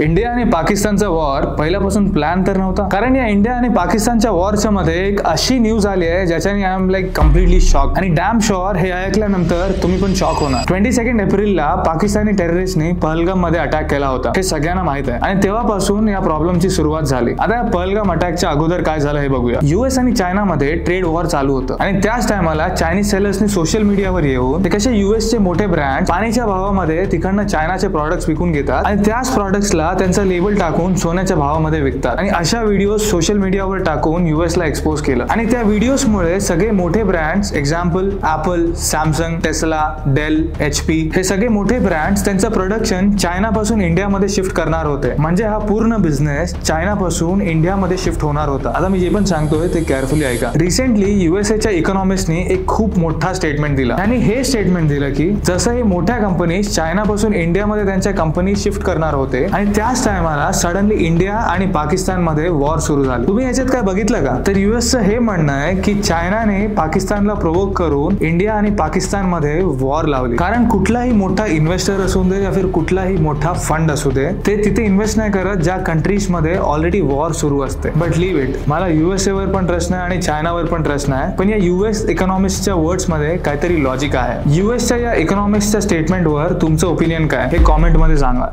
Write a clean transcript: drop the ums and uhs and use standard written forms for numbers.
India आणि पाकिस्तानचा war पहिल्यापासून प्लॅन तर नव्हता, कारण या इंडिया आणि पाकिस्तानच्या वॉरच्या मध्ये एक अशी न्यूज आली आहे ज्याच्याने I am like completely shock. आणि डॅम शॉर हे ऐकल्यानंतर तुम्ही पण शॉक होणार. 22 एप्रिलला पाकिस्तानी टेररिस्टने पहलगाम मध्ये अटॅक केला होता, हे सगळ्यांना माहित आहे. आणि तेव्हापासून या प्रॉब्लेमची सुरुवात झाली. आता या पहलगाम अटॅकच्या अगोदर काय झालं हे बघूया. युएस आणि चायनामध्ये ट्रेड वॉर चालू होतं आणि त्याच टायमाला चायनीज सेलर्सनी सोशल मीडियावर येऊन ते कसे युएसचे मोठे ब्रँड पाण्याच्या भावामध्ये तिकडनं चायनाचे प्रॉडक्ट्स विकून घेतात आणि त्याच प्रॉडक्ट्सला त्यांचा लेबल टाकून सोन्याच्या भावामध्ये विकतात. आणि अशा व्हिडिओ सोशल मीडियावर टाकून युएसला एक्सपोज केलं. आणि त्या व्हिडिओजमुळे सगळे मोठे brands, example Apple, Samsung, Tesla, Dell, HP हे सगळे मोठे ब्रँड्स त्यांचं प्रोडक्शन चायनापासून इंडियामध्ये शिफ्ट करणार होते. म्हणजे हा पूर्ण बिझनेस चायनापासून इंडियामध्ये शिफ्ट होणार होता. आता मी जे पण सांगतोय ते केअरफुली ऐका. रिसेंटली युएसएच्या इकॉनॉमिस्टनी एक खूप मोठा स्टेटमेंट दिला आणि हे स्टेटमेंट दिलं की जसं हे मोठ्या कंपनीज चायनापासून इंडियामध्ये त्यांच्या कंपनी शिफ्ट करणार होते आणि त्याच टायमाला सडनली इंडिया आणि पाकिस्तान मध्ये वॉर सुरू झाली. तुम्ही याच्यात काय बघितलं का? तर युएसचं हे म्हणणं आहे की चायनाने पाकिस्तानला प्रोवोक करून इंडिया आणि पाकिस्तान मध्ये वॉर लावली. कारण कुठलाही मोठा इन्व्हेस्टर असू दे या फिर कुठलाही मोठा फंड असू दे, ते तिथे इन्व्हेस्ट नाही करत ज्या कंट्रीज मध्ये ऑलरेडी वॉर सुरू असते. बट लीव इट, मला USA वर पण ट्रस्ट नाही आणि चायनावर पण ट्रस्ट नाही. पण या US इकॉनॉमिस्टच्या वर्ड्स मध्ये काहीतरी लॉजिक आहे. युएसच्या या इकॉनॉमिस्टच्या स्टेटमेंटवर तुमचं ओपिनियन काय हे कॉमेंट मध्ये सांगा.